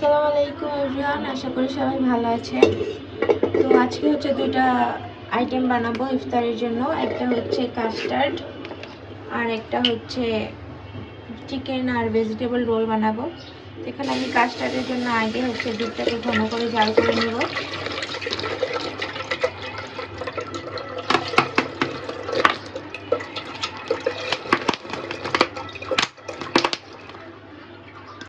আসসালামু আলাইকুম এভরিওয়ান, আশা করি সবাই ভালো আছেন। তো আজকে হচ্ছে দুইটা আইটেম বানাবো ইফতারের জন্য। একটা হচ্ছে কাস্টার্ড আর একটা হচ্ছে চিকেন আর ভেজিটেবল রোল বানাবো। এখানে আমি কাস্টার্ডের জন্য আগে হচ্ছে দুধটাকে ঘন করে জাল করে নেব।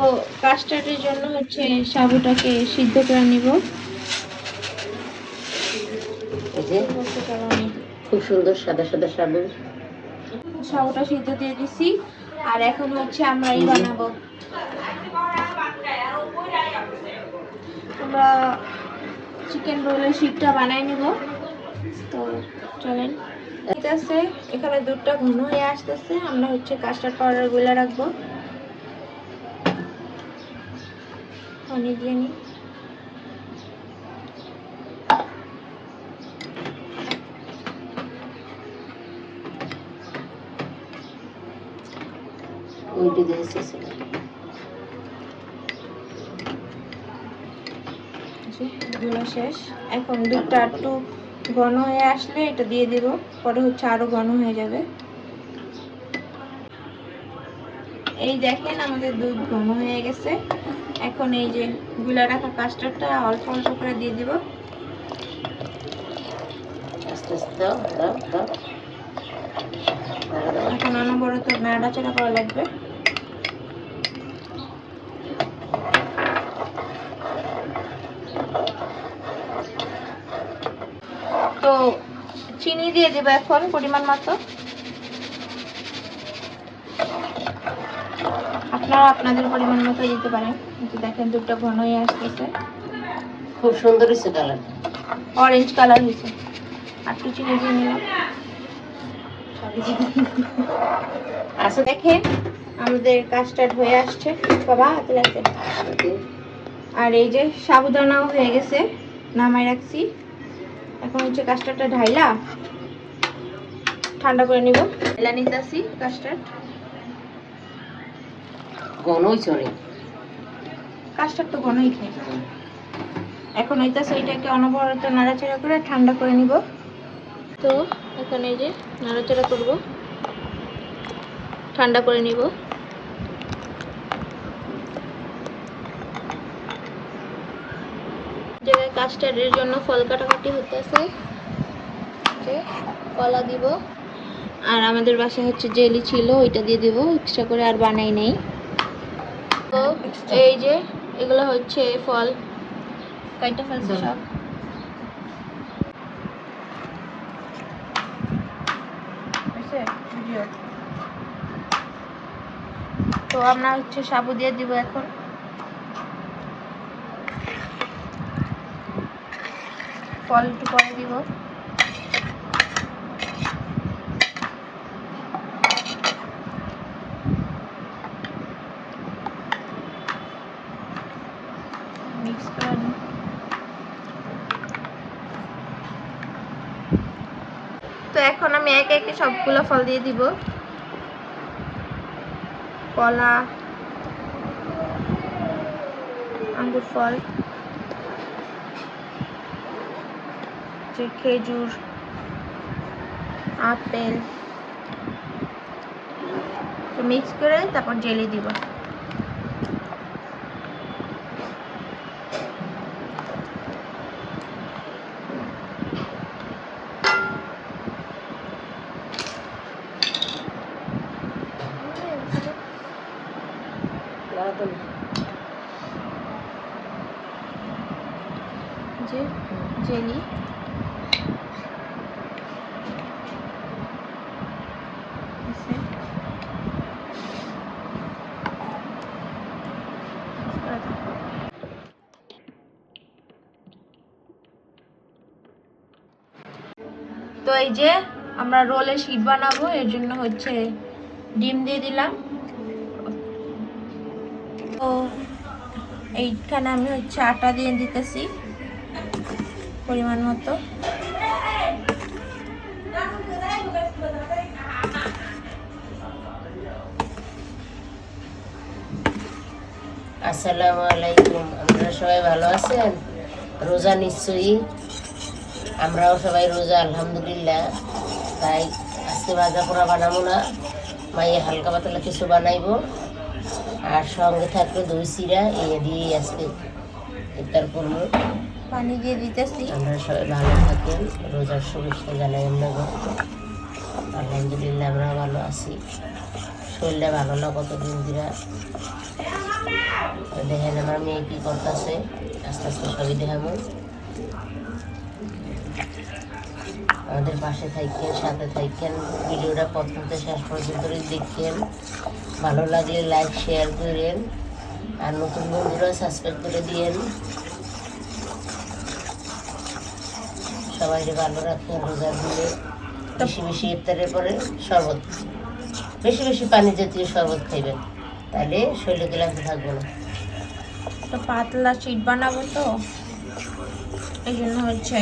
তো কাস্টার্ডের জন্য হচ্ছে সাবুটাকে সিদ্ধ করে নিব। খুব সুন্দর সাদা সাদা সাবু। সাবুটা সিদ্ধ দিয়ে দিছি। আর এখন হচ্ছে আমরা বানাবো। আমরা চিকেন রোলের শিটটা বানাই নিব। তো চলেন। ঠিক আছে, এখানে দুধটা ঘন হয়ে আসতেছে। আমরা হচ্ছে কাস্টার্ড পাউডার গুলা রাখবো। পানি দিয়ে নিই। এগুলো শেষ। এখন দুধটা একটু ঘন হয়ে আসলে এটা দিয়ে দিব, পরে হচ্ছে আরো ঘন হয়ে যাবে। এই দেখেন আমাদের দুধ ঘন হয়ে গেছে। এখন এই যে গুলা রাখা কাস্টার্ডটা অল্প অল্প করে দিয়ে দিব। এখন অনবরত নাড়াচাড়া করা লাগবে। তো চিনি দিয়ে দেবো এখন পরিমাণ মতো। আপনারা আপনাদের পরিমাণ মতো দিতে পারেন। দেখেন দুধটা ঘন হয়ে আসতেছে, খুব সুন্দর হয়েছে কালার, অরেঞ্জ কালার হয়েছে। আর একটু চিনি দিয়ে নিলাম। আচ্ছা দেখেন আমাদের কাস্টার্ড হয়ে আসছে। বাবা হাতে লাগছে। আর এই যে সাবুদানাও হয়ে গেছে, নামাই রাখছি। এখন হচ্ছে কাস্টার্ডটা ঢাইলা ঠান্ডা করে নিব। ঢাইলা নিতেছি কাস্টার্ড। ঘন হয়েছে অনেক, কাস্টার্ড তো ঘনই খাই। এখন হইতেছে এটাকে অনবরত নাড়াচাড়া করে ঠান্ডা করে নিব। তো এখানে এই যে নাড়াচাড়া করব, ঠান্ডা করে নিব। জায়গায় কাস্টার্ডের জন্য ফল কাটাকাটি হতেছে, যে কলা দিব। আর আমাদের বাসায় হচ্ছে জেলি ছিল, ওইটা দিয়ে দিব, এক্সট্রা করে আর বানাই নেই। তো এই যে এগুলো হচ্ছে ফল কাইটা ফেলছে সব। তো আমরা হচ্ছে সাবু দিয়ে দিব এখন। ফল একটু পরে দিব। মিক্স করে নিই। তো এখন আমি একে একে সবগুলো ফল দিয়ে দিব। কলা, আঙ্গুর ফল, যে খেজুর, আপেল, তো মিক্স করে তারপর জেলি দিব। যে জেলি তো এই যে আমরা রোলের শিট বানাবো, এর জন্য হচ্ছে ডিম দিয়ে দিলাম। তো এইখানে আমি হচ্ছে আটা দিয়ে দিতেছি পরিমাণ মতো। আসসালামু আলাইকুম। আপনারা সবাই ভালো আছেন? রোজা নিশ্চয়ই, আমরাও সবাই রোজা আলহামদুলিল্লাহ। তাই আজকে ভাজা পোড়া বানাবো না, মাইয়ে হালকা পাতলা কিছু বানাইবো। আর সঙ্গে থাকবে দই চিরা, এই দিয়েই আজকে ইফতার করবো। পানি দিয়ে দিতেছি। আপনারা সবাই ভালো থাকেন, রোজার শুভেচ্ছা জানাই আপনাকে। আলহামদুলিল্লাহ আমরা ভালো আছি, শরীরটা ভালো না কতদিন ধরে। দেখেন আমার মেয়ে কি করতেছে, আস্তে আস্তে সবই দেখাবো। আমাদের পাশে থাকেন, সাথে থাকেন, ভিডিওটা প্রথম থেকে শেষ পর্যন্ত দেখেন। ভালো লাগলে লাইক শেয়ার করেন, আর নতুন বন্ধুরা সাবস্ক্রাইব করে দিয়েন। সবাই ভালো রাখেন রোজার দিনে। বেশি বেশি ইফতারের পরে শরবত, বেশি বেশি পানি জাতীয় শরবত খাইবেন, তাহলে শরীরে ক্লান্তি থাকবে না। তো পাতলা চিট বানাবো, তো এই জন্য হচ্ছে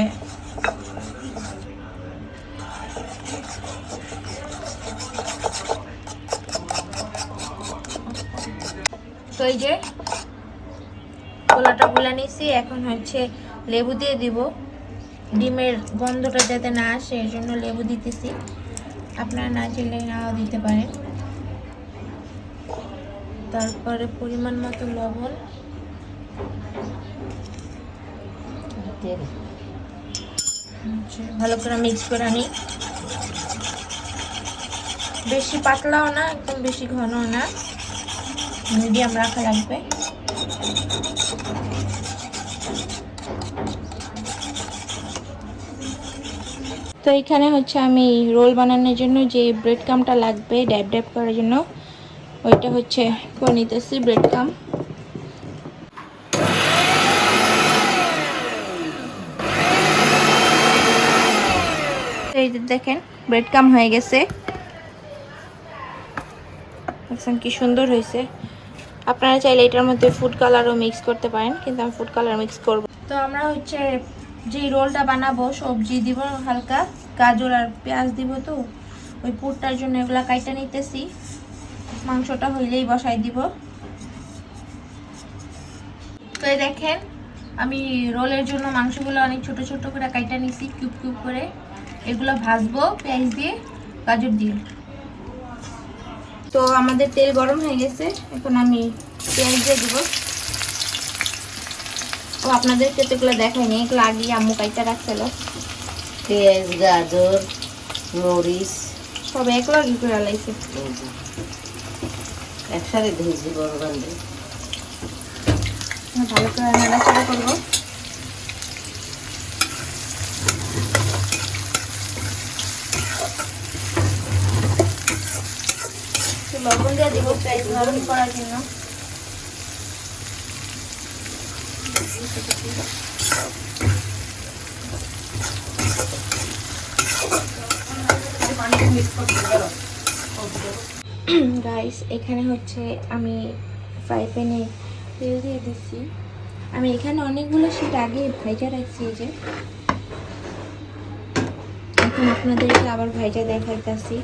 তো এই যে গোলাটা গুলা নিয়েছি। এখন হচ্ছে লেবু দিয়ে দিব, ডিমের গন্ধটা যাতে না আসে এই জন্য লেবু দিতেছি। আপনারা না চাইলে নাও দিতে পারেন। তারপরে পরিমাণ মতো লবণ, ভালো করে মিক্স করে নিই। বেশি পাতলাও না, একদম বেশি ঘনও না, মিডিয়াম রাখা লাগবে। তো এখানে হচ্ছে আমি রোল বানানোর জন্য যে ব্রেড কামটা লাগবে ড্যাব ড্যাব করার জন্য, ওইটা হচ্ছে করে নিতেছি ব্রেড কাম। এই যে দেখেন ব্রেড কাম হয়ে গেছে, দেখছেন কি সুন্দর হয়েছে। আপনারা চাইলে এটার মধ্যে ফুড কালারও মিক্স করতে পারেন, কিন্তু আমি ফুড কালার মিক্স করব। তো আমরা হচ্ছে যে রোলটা বানাবো, সবজি দিব হালকা, গাজর আর পেঁয়াজ দিব। তো ওই পুরটার জন্য এগুলা কাইটা নিতেছি, মাংসটা হইলেই বসাই দিব। তো এই দেখেন আমি রোলের জন্য মাংসগুলো অনেক ছোট ছোট করে কাইটা নিছি, কিউব কিউব করে। এগুলো ভাজবো পেঁয়াজ দিয়ে, গাজর দিয়ে। তো আমাদের তেল গরম হয়ে গেছে, এখন আমি পেঁয়াজ দিয়ে দিব। ও আপনাদেরকে তো এগুলো দেখায়নি, এগুলো আগে আম্মু কাইটা রাখছিল। পেঁয়াজ, গাজর, মরিচ সব একলগে করে লাইছে, একসাথে ধুয়েছি বড় বান্ধে। ভালো করে নাড়াচাড়া করবো। লবণ দিয়ে দিব পেঁয়াজ নরম করার জন্য। গাইস এখানে হচ্ছে আমি ফ্রাই প্যানে তেল দিয়ে দিচ্ছি। আমি এখানে অনেকগুলো শীট আগে ভাইজা রাখছি, এই যে এখন আপনাদেরকে আবার ভাইজা দেখাইতেছি।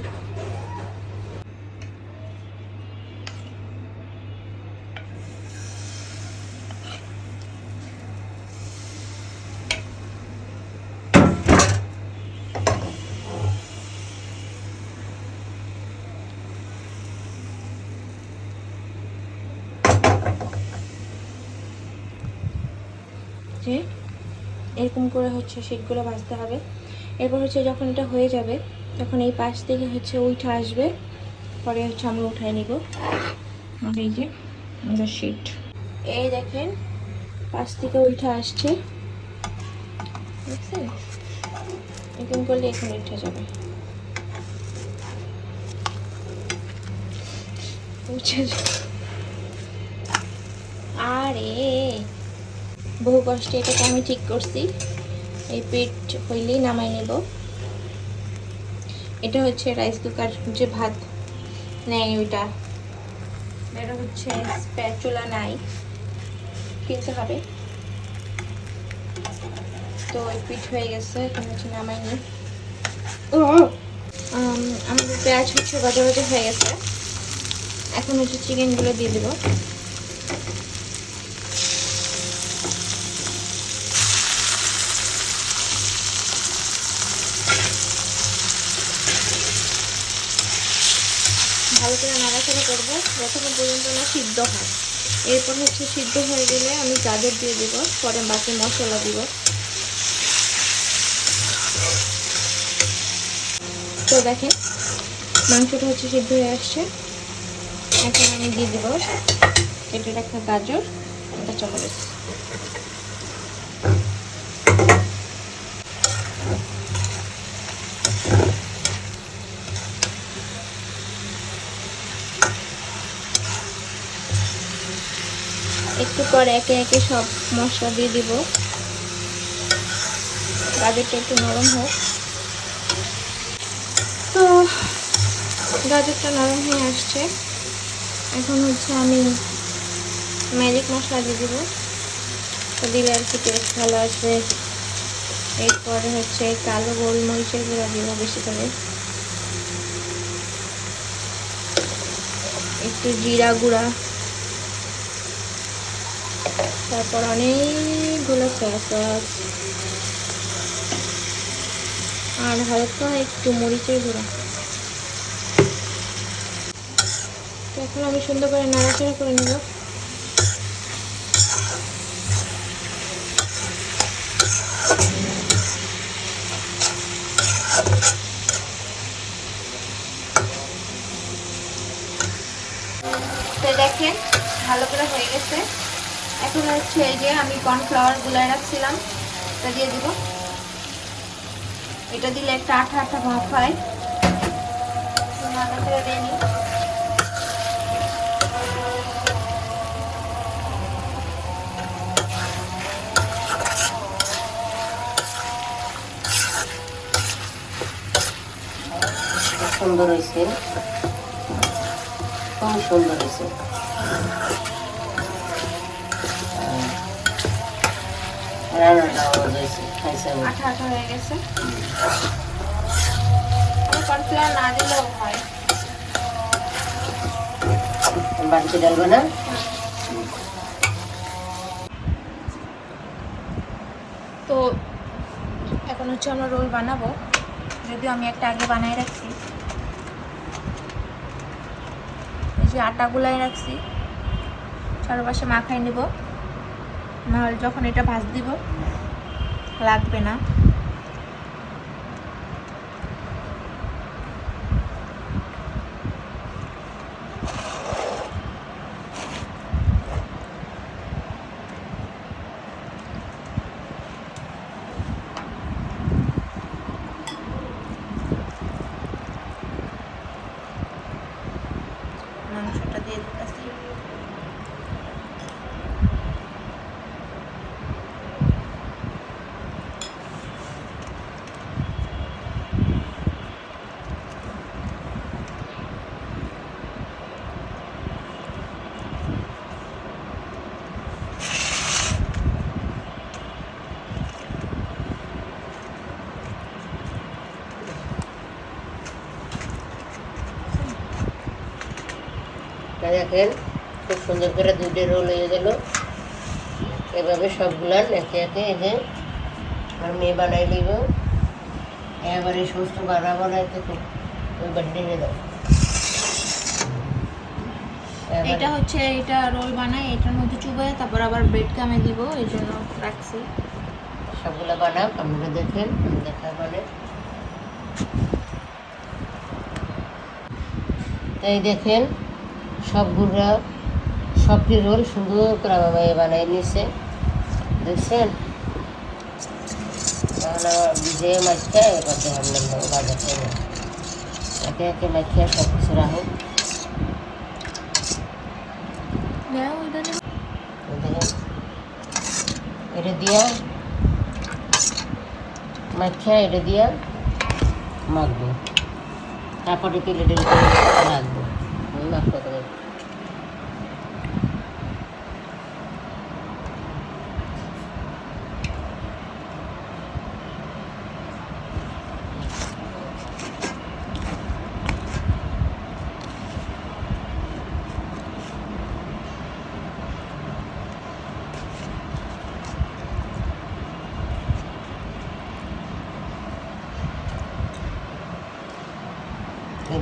যে এরকম করে হচ্ছে শীটগুলো ভাজতে হবে। এরপর হচ্ছে যখন এটা হয়ে যাবে তখন এই পাশ থেকে হচ্ছে উঠে আসবে, পরে হচ্ছে আমরা উঠাই নিব। এই যে আমাদের শীট, এই দেখেন পাশ থেকে উঠে আসছে, দেখছেন? এরকম করলে এখন উঠে যাবে, উঠে যাবে। আরে বহু কষ্টে এটাকে আমি ঠিক করছি। এই পিঠ হইলেই নামাই নেব। এটা হচ্ছে রাইস কুকার, যে ভাত নেই ওইটা, এটা হচ্ছে স্প্যাচুলা নাই, কিনতে হবে। তো এই পিঠ হয়ে গেছে, এখন হচ্ছে নামাই নিই। আমাদের পেঁয়াজ হচ্ছে ভাজা ভাজা হয়ে গেছে, এখন হচ্ছে চিকেনগুলো দিয়ে দেবো। ভালো করে নাড়াচাড়া করবো যতক্ষণ পর্যন্ত না সিদ্ধ হয়। এরপর হচ্ছে সিদ্ধ হয়ে গেলে আমি গাজর দিয়ে দেবো, পরে বাকি মশলা দিব। তো দেখেন মাংসটা হচ্ছে সিদ্ধ হয়ে আসছে। এখন আমি দিয়ে দেবো কেটে রাখা গাজর, কাঁচামরিচ। একটু পর একে একে সব মশলা দিয়ে দিব। গাজরটা একটু নরম হোক। তো গাজরটা নরম হয়ে আসছে, এখন হচ্ছে আমি ম্যাজিক মশলা দিয়ে দিব। তো দিলে আর কি টেস্ট ভালো আসবে। এরপরে হচ্ছে কালো গোলমরিচের গুঁড়া দিব বেশি করে, একটু জিরা গুঁড়া, তারপর অনেকগুলো সয়া সস, আর হালকা একটু মরিচের গুঁড়া। তো এখন আমি সুন্দর করে নাড়াচাড়া করে নেব। তো দেখেন ভালো করে হয়ে গেছে। এখন হচ্ছে এই যে আমি কর্নফ্লাওয়ার গুলাই রাখছিলাম, এটা দিয়ে দিব। এটা দিলে একটা আঠা আঠা ভাব হয়। নাড়াচাড়া দিয়ে নিই। সুন্দর হয়েছে, খুব সুন্দর হয়েছে। রান্নাটা আওয়াজ হয়েছে, খাইছে আঠা আঠা হয়ে গেছে। কর্নফ্লাওয়ার না দিলেও হয়। বাড়িতে ডালবে না। তো এখন হচ্ছে আমরা রোল বানাবো, যদিও আমি একটা আগে বানাই রাখছি। এই যে আটা গুলাই রাখছি, চারপাশে মাখাই নেব, নাহলে যখন এটা ভাজ দিব লাগবে না। মাংসটা দিয়ে দিতেছি। দেখেন খুব সুন্দর করে দুইটা রোল হয়ে গেল। এভাবে সবগুলান একে একে এই যে আমার মেয়ে বানাই নিব। এবার এই সমস্ত বানাবো না, খুব ওই বাড়িতে নিয়ে দাও। এটা হচ্ছে এটা রোল বানাই, এটার মধ্যে চুবাই তারপর আবার ব্রেড কামে দিব, এই জন্য রাখছি। সবগুলো বানাও, আপনারা দেখেন, দেখা মানে এই দেখেন সবগুলো সবটি রোল সুন্দর করে আমার মেয়ে বানাই নিয়েছে, দেখছেন। তাহলে আমার ভিজে মাছটা করতে হবে বাজার থেকে একে একে মাখিয়ে সব কিছু রাখুন। এটা দিয়া মাখিয়া এটা দিয়া মাখবো, তারপরে প্লেটের রাখবো। মাখবো তবে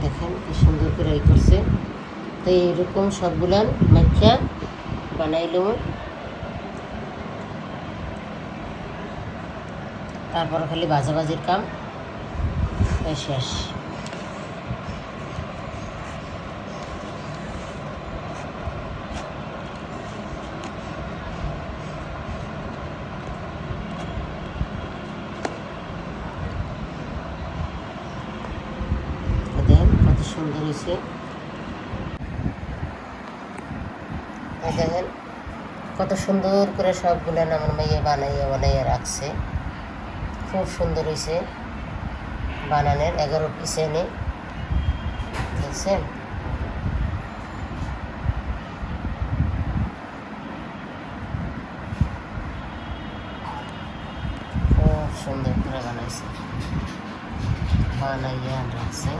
দেখেন কি সুন্দর করে এই করছে। তো এইরকম সবগুলান মাইখা বানাইলাম। তারপর খালি ভাজাভাজির কাম শেষ। দেখেন কত সুন্দর হয়েছে। দেখেন কত সুন্দর করে সবগুলো আমার মেয়ে বানাইয়া রাখছে। খুব সুন্দর হয়েছে বানানের 11 পিস এনে দেখছেন। খুব সুন্দর করে বানাইছে, বানাইয়া রাখছে।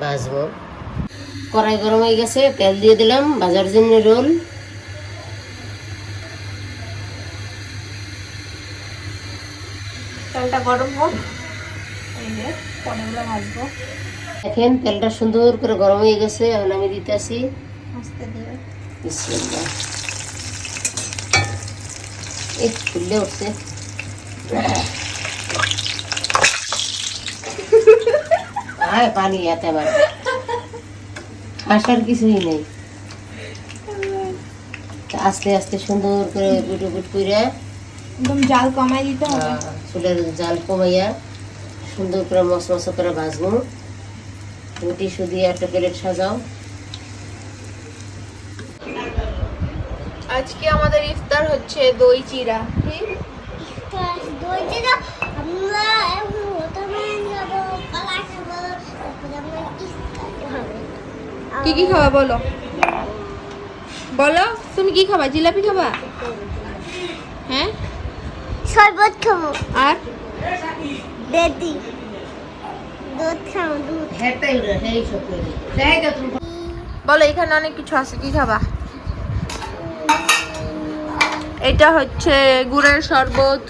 ভাজবো, কড়াই গরম হয়ে গেছে, তেল দিয়ে দিলাম ভাজার জন্য রোল। তেলটা গরম হোক, এই যে পনেরো ভাজবো। দেখেন তেলটা সুন্দর করে গরম হয়ে গেছে, এখন আমি দিতেছি আস্তে দিয়ে। বিসমিল্লাহ। এই ফুলে উঠছে, আয় পানি এতে আমার আসার কিছুই নেই। আস্তে আস্তে সুন্দর করে বুট করে একদম জাল কমাই দিতে হবে। চুলের জাল কমাইয়া সুন্দর করে মশমশ করে ভাজবো। রুটি শুধিয়ে একটা প্লেট সাজাও। আজকে আমাদের ইফতার হচ্ছে দই চিরা। কি কি খাবা বলো, বলো তুমি কি খাবা? জিলাপি খাবা? হ্যাঁ, শরবত খাবো আর বেদি দুধ খাবো দুধ। বলো এখানে অনেক কিছু আছে, কি খাবা? এটা হচ্ছে গুড়ের শরবত,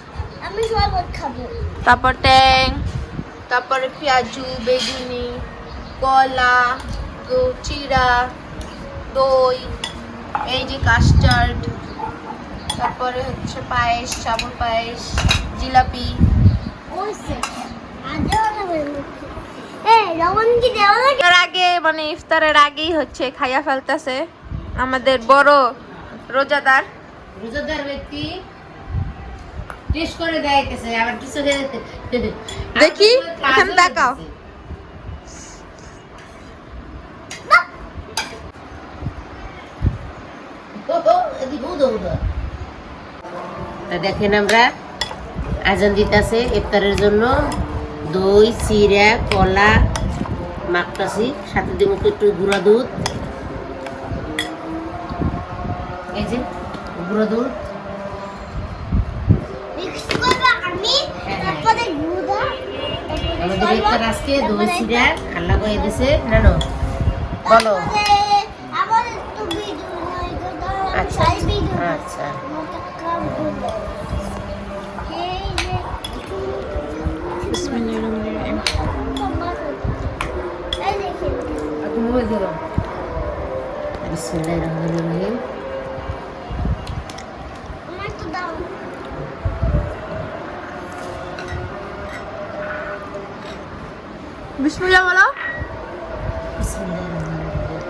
আমি শরবত খাবো। তারপর ট্যাং, তারপরে পেঁয়াজু, বেগুনি, কলা, চিরা, দই, এই যে কাস্টার্ড, তারপরে হচ্ছে পায়েস, চাবল পায়েস, জিলাপি। এর আগে মানে ইফতারের আগেই হচ্ছে খাইয়া ফেলতেছে আমাদের বড় রোজাদার। রোজাদার ব্যক্তি টেস্ট করে দেখাইতেছে, আবার কিছু দেখি এখানে তাকাও। দেখেন আমরা আজান দিতেছে ইফতারের জন্য। দই, চিরা, কলা মাখতাছি, সাথে দিব একটু গুঁড়া দুধ। এই যে গুঁড়া দুধ আমাদের ইফতার আজকে দই চিরা আল্লাহ কয়ে দিছে। নানো বলো। আচ্ছা আচ্ছা বিসমিল্লাহির রহমানির রহিম। বিসমিল্লাহ বলো। বিসমিল্লাহির রহমানির রহিম।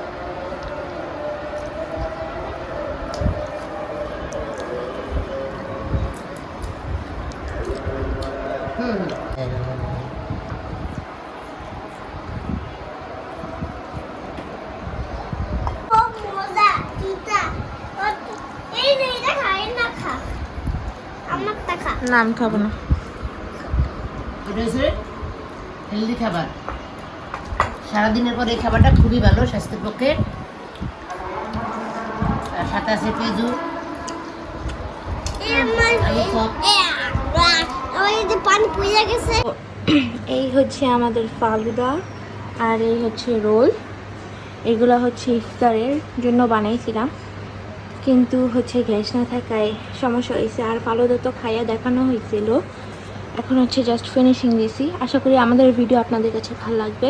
না আমি খাবো না। এটা হচ্ছে হেলদি খাবার। সারাদিনের পরে এই খাবারটা খুবই ভালো স্বাস্থ্যের পক্ষে। আর সাথে আছে পেঁয়াজু, আলু চপ। পানি পড়ে গেছে। এই হচ্ছে আমাদের ফালুদা, আর এই হচ্ছে রোল। এগুলো হচ্ছে ইফতারের জন্য বানাইছিলাম, কিন্তু হচ্ছে গ্যাস না থাকায় সমস্যা হয়েছে। আর ফালুদা তো খাইয়া দেখানো হয়েছিল, এখন হচ্ছে জাস্ট ফিনিশিং দিছি। আশা করি আমাদের ভিডিও আপনাদের কাছে ভালো লাগবে।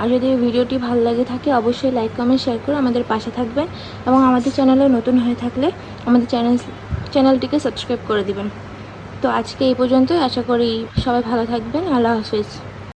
আর যদি ভিডিওটি ভালো লাগে থাকে অবশ্যই লাইক কমেন্ট শেয়ার করে আমাদের পাশে থাকবেন, এবং আমাদের চ্যানেলে নতুন হয়ে থাকলে আমাদের চ্যানেলটিকে সাবস্ক্রাইব করে দিবেন। তো আজকে এই পর্যন্তই, আশা করি সবাই ভালো থাকবেন। আল্লাহ হাফিজ।